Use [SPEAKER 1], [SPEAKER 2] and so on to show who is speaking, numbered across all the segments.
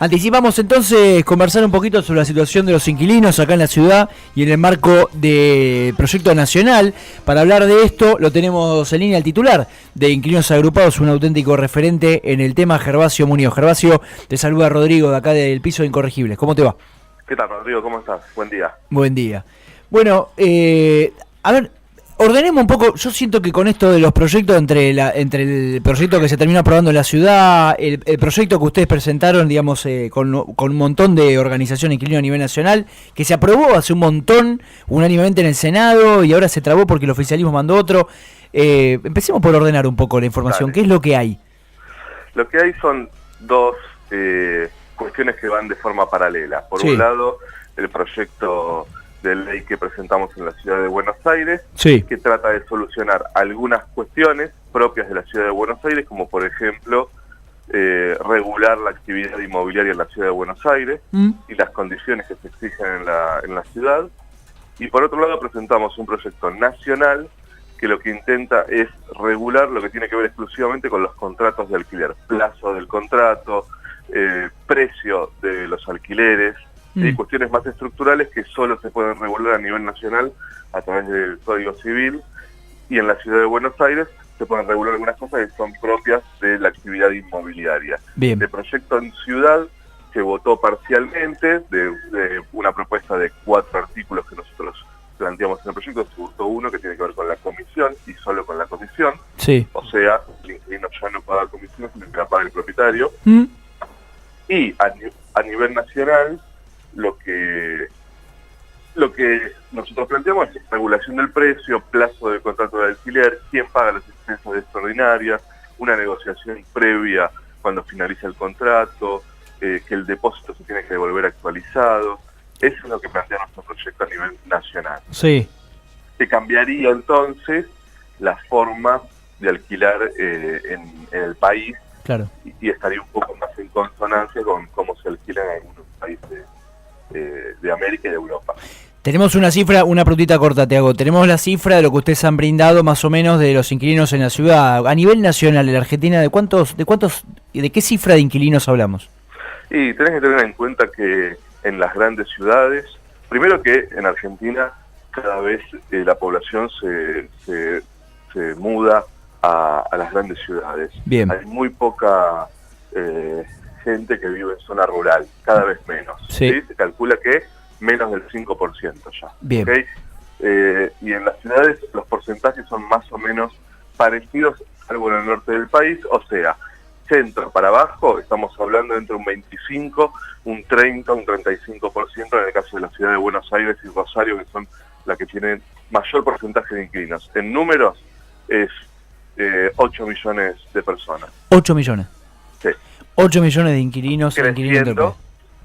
[SPEAKER 1] Anticipamos entonces conversar un poquito sobre la situación de los inquilinos acá en la ciudad y en el marco del proyecto nacional. Para hablar de esto lo tenemos en línea al titular de Inquilinos Agrupados, un auténtico referente en el tema, Gervasio Muñoz. Gervasio, te saluda Rodrigo de acá del Piso de Incorregibles. ¿Cómo te va?
[SPEAKER 2] ¿Qué tal, Rodrigo? ¿Cómo estás? Buen día.
[SPEAKER 1] Buen día. Bueno, a ver, ordenemos un poco. Yo siento que con esto de los proyectos, entre el proyecto que se terminó aprobando en la ciudad, el proyecto que ustedes presentaron, digamos, con un montón de organizaciones inquilinos a nivel nacional, que se aprobó hace un montón, unánimemente en el Senado, y ahora se trabó porque el oficialismo mandó otro. Empecemos por ordenar un poco la información.
[SPEAKER 2] Dale.
[SPEAKER 1] ¿Qué es lo que hay?
[SPEAKER 2] Lo que hay son dos cuestiones que van de forma paralela. Por
[SPEAKER 1] Sí.
[SPEAKER 2] un lado, el proyecto de ley que presentamos en la ciudad de Buenos Aires,
[SPEAKER 1] Sí.
[SPEAKER 2] que trata de solucionar algunas cuestiones propias de la ciudad de Buenos Aires, como por ejemplo regular la actividad inmobiliaria en la ciudad de Buenos Aires y las condiciones que se exigen en la ciudad. Y por otro lado presentamos un proyecto nacional que lo que intenta es regular lo que tiene que ver exclusivamente con los contratos de alquiler, plazo del contrato, precio de los alquileres, y cuestiones más estructurales que solo se pueden regular a nivel nacional a través del Código Civil, y en la ciudad de Buenos Aires se pueden regular algunas cosas que son propias de la actividad inmobiliaria.
[SPEAKER 1] Bien.
[SPEAKER 2] De proyecto en ciudad se votó parcialmente, de una propuesta de 4 artículos que nosotros planteamos en el proyecto, se votó uno que tiene que ver con la comisión y solo con la comisión.
[SPEAKER 1] Sí.
[SPEAKER 2] O sea, el inquilino ya no paga comisión, sino que la paga el propietario. Y a nivel nacional, lo que nosotros planteamos es regulación del precio, plazo del contrato de alquiler, quién paga las expensas extraordinarias, una negociación previa cuando finaliza el contrato, que el depósito se tiene que devolver actualizado. Eso es lo que plantea nuestro proyecto a nivel nacional.
[SPEAKER 1] Sí.
[SPEAKER 2] Se cambiaría entonces la forma de alquilar en el país.
[SPEAKER 1] Claro.
[SPEAKER 2] Y estaría un poco más en consonancia con cómo se alquila en algunos países de América y de Europa.
[SPEAKER 1] Tenemos una cifra, una preguntita corta te hago. Tenemos la cifra de lo que ustedes han brindado más o menos de los inquilinos en la ciudad. A nivel nacional, en la Argentina, ¿de qué cifra de inquilinos hablamos?
[SPEAKER 2] Y tenés que tener en cuenta que en las grandes ciudades, primero que en Argentina cada vez la población se muda a las grandes ciudades.
[SPEAKER 1] Bien.
[SPEAKER 2] Hay muy poca gente que vive en zona rural, cada vez menos.
[SPEAKER 1] Sí.
[SPEAKER 2] ¿Sí? Se calcula que menos del 5% ya.
[SPEAKER 1] Bien.
[SPEAKER 2] ¿Okay? Y en las ciudades los porcentajes son más o menos parecidos, salvo en el norte del país, o sea, centro para abajo, estamos hablando entre un 25, un 30, un 35% en el caso de la ciudad de Buenos Aires y Rosario, que son las que tienen mayor porcentaje de inquilinos. En números es 8 millones de personas.
[SPEAKER 1] 8 millones.
[SPEAKER 2] Sí.
[SPEAKER 1] 8 millones de inquilinos.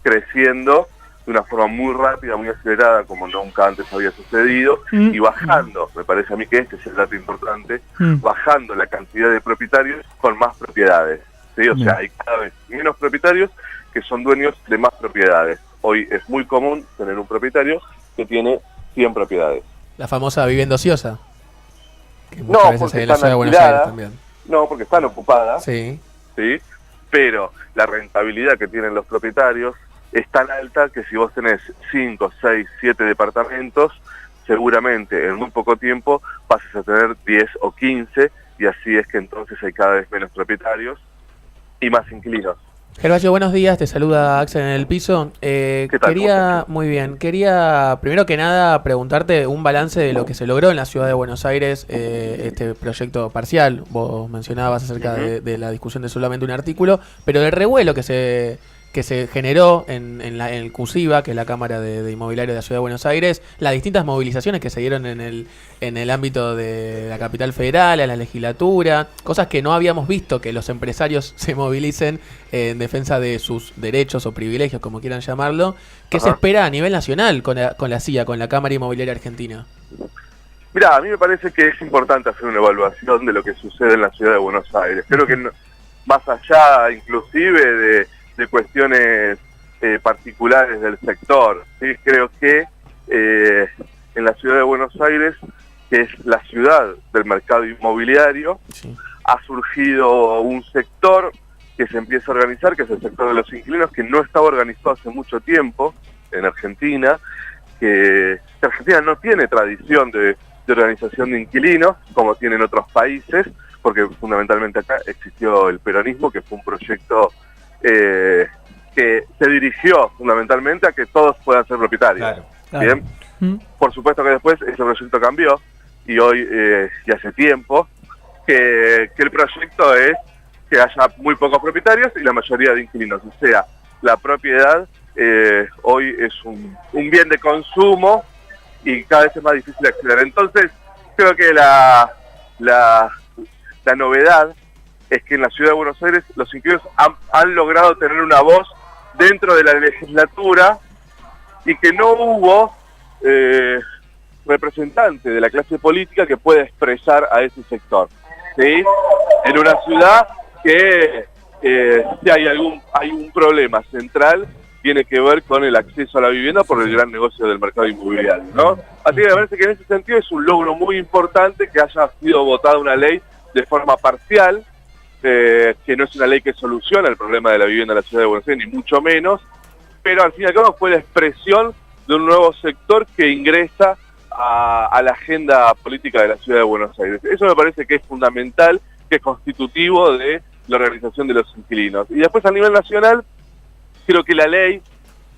[SPEAKER 2] Creciendo de una forma muy rápida, muy acelerada, como nunca antes había sucedido, y bajando, me parece a mí que este es el dato importante, bajando la cantidad de propietarios con más propiedades. ¿Sí? O sea, hay cada vez menos propietarios que son dueños de más propiedades. Hoy es muy común tener un propietario que tiene 100 propiedades.
[SPEAKER 3] La famosa vivienda ociosa. Que
[SPEAKER 2] No,
[SPEAKER 3] muchas veces
[SPEAKER 2] porque
[SPEAKER 3] en la
[SPEAKER 2] están
[SPEAKER 3] ciudad de Buenos
[SPEAKER 2] alquiladas.
[SPEAKER 3] Aires también.
[SPEAKER 2] No, porque están ocupadas.
[SPEAKER 3] Sí.
[SPEAKER 2] ¿Sí? Pero la rentabilidad que tienen los propietarios es tan alta que si vos tenés 5, 6, 7 departamentos, seguramente en muy poco tiempo pases a tener 10 o 15, y así es que entonces hay cada vez menos propietarios y más inquilinos.
[SPEAKER 3] Gervasio, buenos días, te saluda Axel en el piso.
[SPEAKER 2] ¿Qué tal?
[SPEAKER 3] Muy bien, quería primero que nada preguntarte un balance de lo que se logró en la ciudad de Buenos Aires, este proyecto parcial. Vos mencionabas acerca de la discusión de solamente un artículo, pero del revuelo que se generó en el CUSIVA, que es la Cámara de Inmobiliario de la Ciudad de Buenos Aires, las distintas movilizaciones que se dieron en el ámbito de la capital federal, en la legislatura, cosas que no habíamos visto, que los empresarios se movilicen en defensa de sus derechos o privilegios, como quieran llamarlo. ¿Qué se espera a nivel nacional con la CIA, con la Cámara Inmobiliaria Argentina?
[SPEAKER 2] Mirá, a mí me parece que es importante hacer una evaluación de lo que sucede en la ciudad de Buenos Aires. Creo que más allá inclusive de cuestiones particulares del sector, ¿sí? Creo que en la ciudad de Buenos Aires, que es la ciudad del mercado inmobiliario, ha surgido un sector que se empieza a organizar, que es el sector de los inquilinos, que no estaba organizado hace mucho tiempo en Argentina, que Argentina no tiene tradición de organización de inquilinos, como tienen otros países, porque fundamentalmente acá existió el peronismo, que fue un proyecto que se dirigió fundamentalmente a que todos puedan ser propietarios.
[SPEAKER 1] Claro.
[SPEAKER 2] Bien. Por supuesto que después ese proyecto cambió, y hoy, y hace tiempo, que el proyecto es que haya muy pocos propietarios y la mayoría de inquilinos. O sea, la propiedad hoy es un bien de consumo y cada vez es más difícil acceder. Entonces, creo que la novedad es que en la Ciudad de Buenos Aires los inquilinos han logrado tener una voz dentro de la legislatura, y que no hubo representante de la clase política que pueda expresar a ese sector, ¿sí? En una ciudad que si hay un problema central, tiene que ver con el acceso a la vivienda por el gran negocio del mercado inmobiliario, ¿no? Así que me parece que en ese sentido es un logro muy importante que haya sido votada una ley de forma parcial, que no es una ley que soluciona el problema de la vivienda en la Ciudad de Buenos Aires, ni mucho menos, pero al fin y al cabo fue la expresión de un nuevo sector que ingresa a la agenda política de la Ciudad de Buenos Aires. Eso me parece que es fundamental, que es constitutivo de la organización de los inquilinos. Y después, a nivel nacional, creo que la ley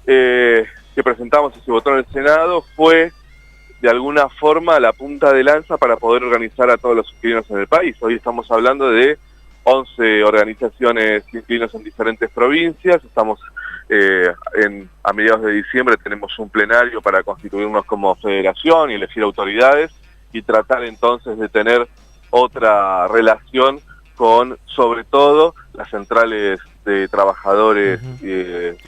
[SPEAKER 2] que presentamos y se votó en el Senado fue de alguna forma la punta de lanza para poder organizar a todos los inquilinos en el país. Hoy estamos hablando de 11 organizaciones de inquilinos en diferentes provincias. Estamos a mediados de diciembre tenemos un plenario para constituirnos como federación y elegir autoridades y tratar entonces de tener otra relación con, sobre todo, las centrales de trabajadores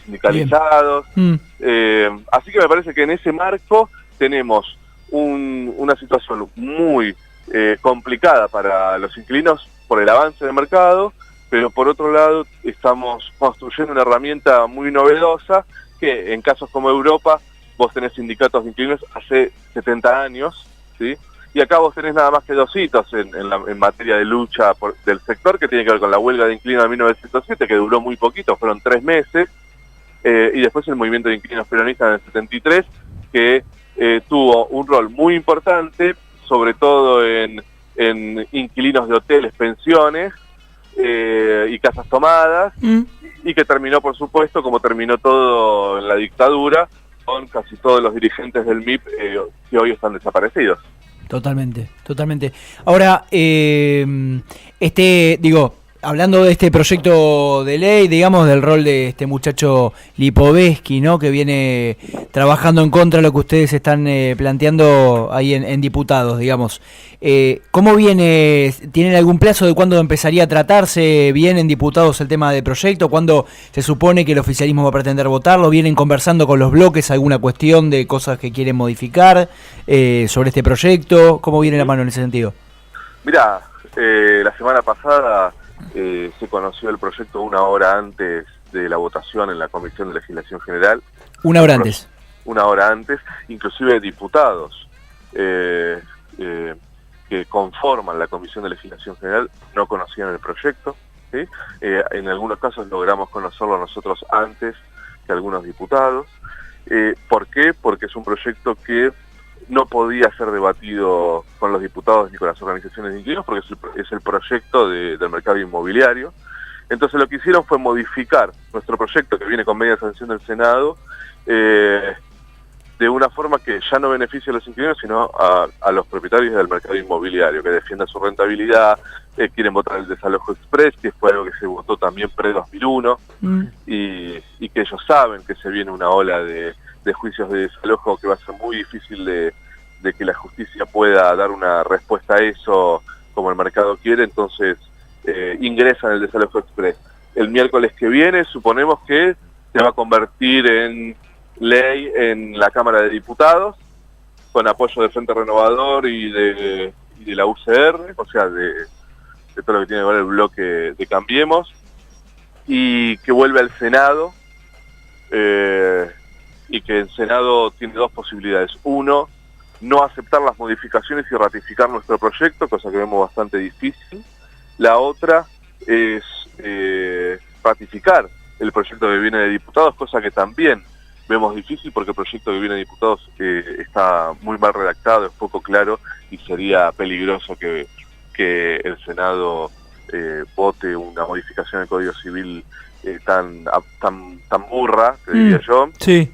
[SPEAKER 2] sindicalizados. Así que me parece que en ese marco tenemos una situación muy complicada para los inquilinos por el avance del mercado, pero por otro lado estamos construyendo una herramienta muy novedosa que en casos como Europa vos tenés sindicatos de inquilinos hace 70 años, ¿sí? Y acá vos tenés nada más que 2 hitos en materia de lucha del sector, que tiene que ver con la huelga de inquilinos de 1907, que duró muy poquito, fueron 3 meses, y después el movimiento de inquilinos peronistas en el 73, que tuvo un rol muy importante, sobre todo en inquilinos de hoteles, pensiones y casas tomadas, y que terminó, por supuesto, como terminó todo en la dictadura, con casi todos los dirigentes del MIP que hoy están desaparecidos.
[SPEAKER 1] Totalmente, totalmente. Ahora, hablando de este proyecto de ley, digamos, del rol de este muchacho Lipovetsky, ¿no?, que viene trabajando en contra de lo que ustedes están planteando ahí en diputados, digamos. ¿Cómo viene? ¿Tienen algún plazo de cuándo empezaría a tratarse bien en diputados el tema del proyecto? ¿Cuándo se supone que el oficialismo va a pretender votarlo? ¿Vienen conversando con los bloques alguna cuestión de cosas que quieren modificar sobre este proyecto? ¿Cómo viene la mano en ese sentido?
[SPEAKER 2] Mirá, la semana pasada se conoció el proyecto 1 hora antes de la votación en la Comisión de Legislación General.
[SPEAKER 1] 1 hora antes.
[SPEAKER 2] 1 hora antes, inclusive diputados que conforman la Comisión de Legislación General no conocían el proyecto, ¿sí? En algunos casos logramos conocerlo nosotros antes que algunos diputados. ¿Por qué? Porque es un proyecto que no podía ser debatido con los diputados ni con las organizaciones de inquilinos, porque es el proyecto del mercado inmobiliario. Entonces lo que hicieron fue modificar nuestro proyecto, que viene con media sanción del Senado, de una forma que ya no beneficia a los inquilinos, sino a los propietarios del mercado inmobiliario, que defiendan su rentabilidad, quieren votar el desalojo express, que fue algo que se votó también pre-2001, y que ellos saben que se viene una ola de juicios de desalojo que va a ser muy difícil de que la justicia pueda dar una respuesta a eso como el mercado quiere. Entonces ingresan el desalojo express. El miércoles que viene suponemos que se va a convertir en ley en la Cámara de Diputados, con apoyo del Frente Renovador y de la UCR, o sea, de todo lo que tiene que ver el bloque de Cambiemos, y que vuelve al Senado, y que el Senado tiene 2 posibilidades. Uno, no aceptar las modificaciones y ratificar nuestro proyecto, cosa que vemos bastante difícil. La otra, es ratificar el proyecto que viene de diputados, cosa que también vemos difícil porque el proyecto que viene de diputados está muy mal redactado, es poco claro y sería peligroso que el Senado vote una modificación del Código Civil tan burra, que diría yo.
[SPEAKER 1] Sí.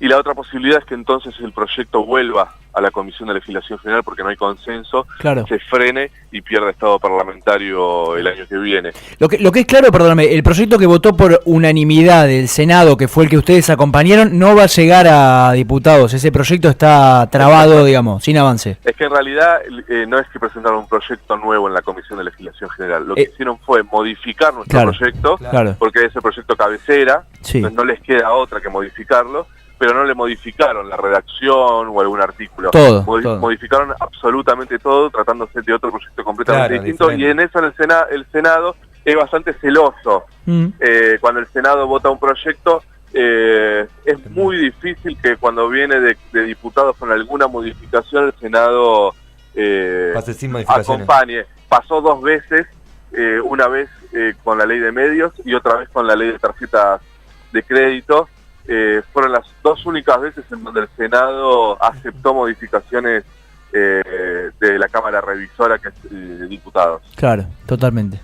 [SPEAKER 2] Y la otra posibilidad es que entonces el proyecto vuelva a la Comisión de Legislación General porque no hay consenso,
[SPEAKER 1] claro,
[SPEAKER 2] se frene y pierda estado parlamentario el año que viene.
[SPEAKER 1] Lo que es claro, perdóname, el proyecto que votó por unanimidad del Senado, que fue el que ustedes acompañaron, no va a llegar a diputados. Ese proyecto está trabado, digamos, sin avance.
[SPEAKER 2] Es que en realidad no es que presentaron un proyecto nuevo en la Comisión de Legislación General. Lo que hicieron fue modificar nuestro proyecto, porque es el proyecto cabecera, entonces no les queda otra que modificarlo, pero no le modificaron la redacción o algún artículo.
[SPEAKER 1] Todo.
[SPEAKER 2] Modificaron absolutamente todo, tratándose de otro proyecto completamente distinto, diferente. Y en eso el Senado es bastante celoso. Cuando el Senado vota un proyecto, es muy difícil que cuando viene de diputados con alguna modificación, el Senado acompañe. Pasó 2 veces, una vez con la ley de medios y otra vez con la ley de tarjetas de crédito. Fueron las 2 únicas veces en donde el Senado aceptó modificaciones de la Cámara Revisora, que es diputados.
[SPEAKER 1] Claro, totalmente.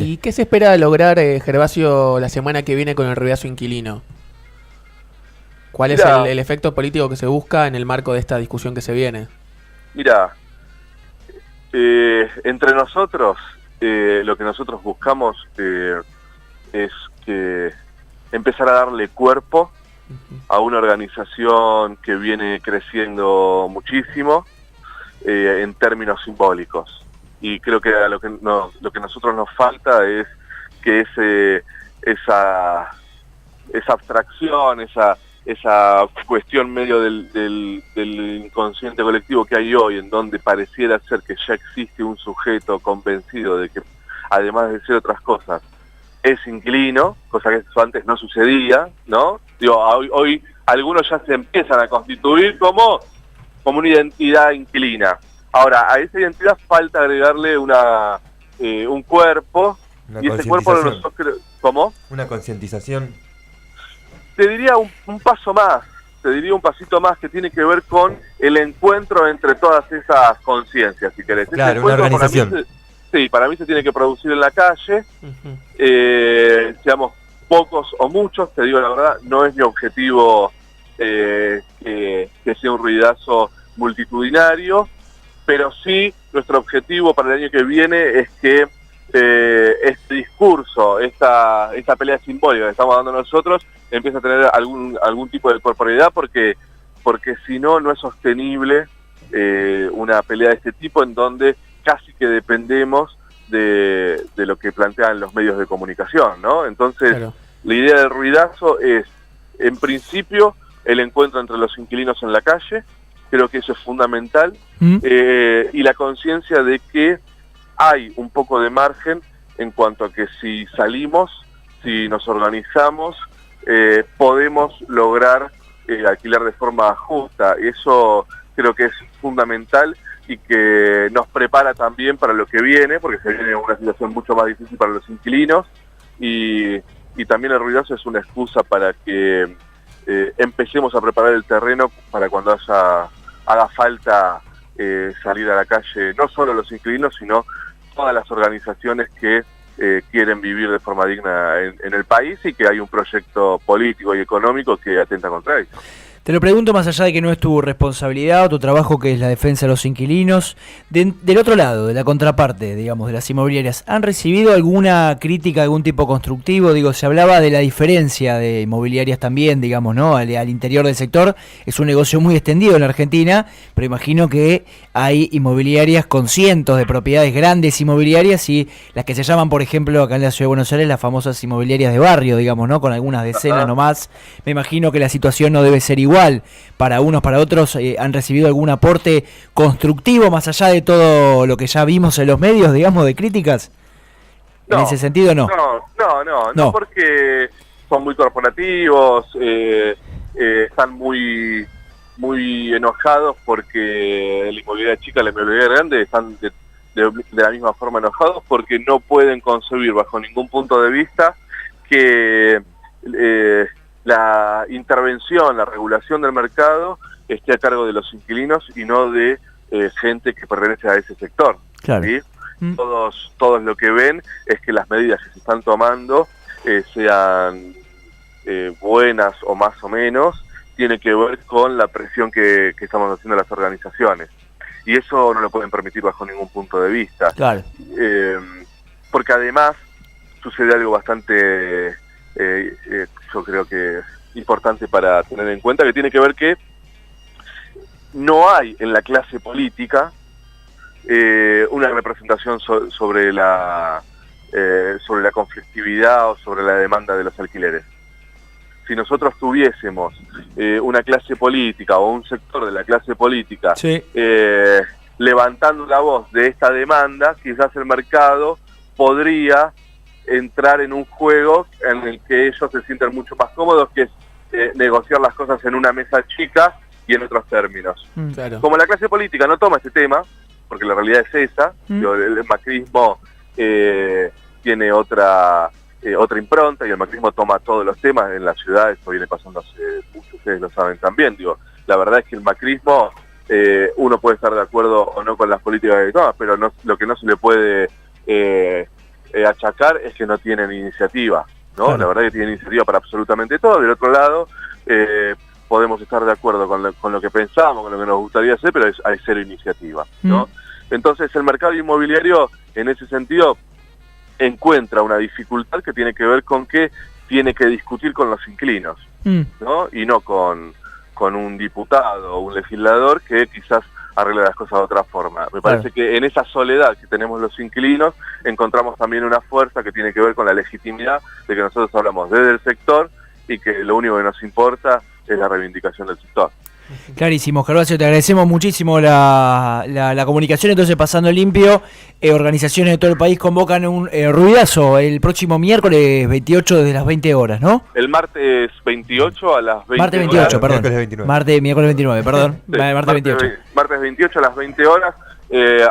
[SPEAKER 3] ¿Y qué se espera lograr, Gervasio, la semana que viene con el ruidazo inquilino? ¿Cuál es el efecto político que se busca en el marco de esta discusión que se viene?
[SPEAKER 2] Mira, entre nosotros, lo que nosotros buscamos es que empezar a darle cuerpo a una organización que viene creciendo muchísimo en términos simbólicos. Y creo que lo que nosotros nos falta es que esa abstracción, esa cuestión medio del inconsciente colectivo que hay hoy, en donde pareciera ser que ya existe un sujeto convencido de que, además de ser otras cosas, es inquilino, cosa que eso antes no sucedía, ¿no? Digo, hoy algunos ya se empiezan a constituir como una identidad inquilina. Ahora, a esa identidad falta agregarle un cuerpo, y ese cuerpo nosotros, ¿cómo?
[SPEAKER 4] Una concientización.
[SPEAKER 2] Te diría un paso más, un pasito más que tiene que ver con el encuentro entre todas esas conciencias, si querés.
[SPEAKER 4] Claro, una organización.
[SPEAKER 2] Para mí se tiene que producir en la calle, seamos pocos o muchos, te digo la verdad, no es mi objetivo que sea un ruidazo multitudinario, pero sí nuestro objetivo para el año que viene es que este discurso, esta pelea simbólica que estamos dando nosotros, empiece a tener algún tipo de corporeidad, porque si no, no es sostenible una pelea de este tipo en donde casi que dependemos de lo que plantean los medios de comunicación, ¿no? Entonces, claro, la idea del ruidazo es, en principio, el encuentro entre los inquilinos en la calle. Creo que eso es fundamental, y la conciencia de que hay un poco de margen en cuanto a que si salimos, si nos organizamos, podemos lograr alquilar de forma justa. Eso creo que es fundamental y que nos prepara también para lo que viene, porque se viene una situación mucho más difícil para los inquilinos, y también el ruidazo es una excusa para que empecemos a preparar el terreno para cuando haga falta salir a la calle, no solo los inquilinos, sino todas las organizaciones que quieren vivir de forma digna en el país, y que hay un proyecto político y económico que atenta contra eso.
[SPEAKER 1] Te lo pregunto más allá de que no es tu responsabilidad o tu trabajo, que es la defensa de los inquilinos. Del otro lado, de la contraparte, digamos, de las inmobiliarias, ¿han recibido alguna crítica, algún tipo constructivo? Digo, se hablaba de la diferencia de inmobiliarias también, digamos, ¿no? Al interior del sector. Es un negocio muy extendido en la Argentina, pero imagino que hay inmobiliarias con cientos de propiedades, grandes inmobiliarias, y las que se llaman, por ejemplo, acá en la Ciudad de Buenos Aires, las famosas inmobiliarias de barrio, digamos, ¿no? Con algunas decenas nomás. Me imagino que la situación no debe ser igual para unos, para otros. ¿Han recibido algún aporte constructivo más allá de todo lo que ya vimos en los medios, digamos, de críticas? No, en ese sentido, no.
[SPEAKER 2] No, porque son muy corporativos, están muy enojados porque la inmobiliaria chica, la inmobiliaria grande, están de la misma forma enojados porque no pueden concebir bajo ningún punto de vista que la intervención, la regulación del mercado esté a cargo de los inquilinos y no de gente que pertenece a ese sector.
[SPEAKER 1] Claro.
[SPEAKER 2] ¿Sí? Todos lo que ven es que las medidas que se están tomando sean buenas o más o menos, tiene que ver con la presión que estamos haciendo las organizaciones. Y eso no lo pueden permitir bajo ningún punto de vista.
[SPEAKER 1] Claro.
[SPEAKER 2] Porque además sucede algo bastante, yo creo que importante para tener en cuenta, que tiene que ver que no hay en la clase política una representación sobre la conflictividad o sobre la demanda de los alquileres. Si nosotros tuviésemos una clase política o un sector de la clase política
[SPEAKER 1] Sí.
[SPEAKER 2] Levantando la voz de esta demanda, quizás el mercado podría entrar en un juego en el que ellos se sienten mucho más cómodos, que es negociar las cosas en una mesa chica y en otros términos.
[SPEAKER 3] Claro.
[SPEAKER 2] Como la clase política no toma este tema, porque la realidad es esa, el macrismo tiene otra impronta y el macrismo toma todos los temas en la ciudad, esto viene pasando hace mucho, ustedes lo saben también, la verdad es que el macrismo, uno puede estar de acuerdo o no con las políticas que toma, pero lo que no se le puede achacar es que no tienen iniciativa, ¿no? Claro. La verdad es que tienen iniciativa para absolutamente todo. Del otro lado, podemos estar de acuerdo con lo que pensamos, con lo que nos gustaría hacer, pero hay cero iniciativa, ¿no? Entonces el mercado inmobiliario, en ese sentido, encuentra una dificultad que tiene que ver con que tiene que discutir con los inquilinos, ¿no? Y no con un diputado o un legislador que quizás arregle las cosas de otra forma. Me parece que en esa soledad que tenemos los inquilinos encontramos también una fuerza que tiene que ver con la legitimidad de que nosotros hablamos desde el sector y que lo único que nos importa es la reivindicación del sector.
[SPEAKER 1] Clarísimo, Gervasio, te agradecemos muchísimo la comunicación. Entonces, pasando limpio, organizaciones de todo el país convocan un ruidazo el próximo miércoles 28 desde las 20 horas, ¿no?
[SPEAKER 2] El martes 28 a las 20
[SPEAKER 1] Martes 28,
[SPEAKER 2] horas.
[SPEAKER 1] perdón. Miércoles 29, perdón.
[SPEAKER 2] Sí,
[SPEAKER 1] martes 28.
[SPEAKER 2] Martes 28 a las 20 horas.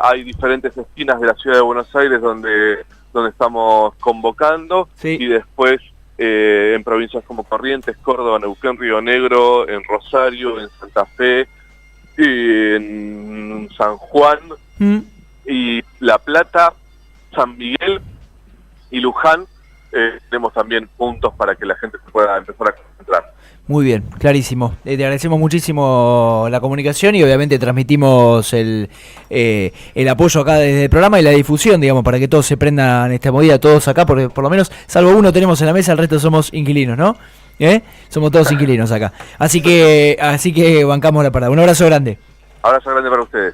[SPEAKER 2] Hay diferentes esquinas de la ciudad de Buenos Aires donde estamos convocando,
[SPEAKER 1] sí.
[SPEAKER 2] Y después en provincias como Corrientes, Córdoba, Neuquén, Río Negro, en Rosario, en Santa Fe, en San Juan, y La Plata, San Miguel y Luján. Tenemos también puntos para que la gente se pueda empezar a concentrar.
[SPEAKER 1] Muy bien, clarísimo. Te agradecemos muchísimo la comunicación y obviamente transmitimos el apoyo acá desde el programa y la difusión, digamos, para que todos se prendan esta movida, todos acá, porque por lo menos, salvo uno tenemos en la mesa, el resto somos inquilinos, ¿no? Somos todos inquilinos acá. Así que bancamos la parada. Un abrazo grande.
[SPEAKER 2] Abrazo grande para ustedes.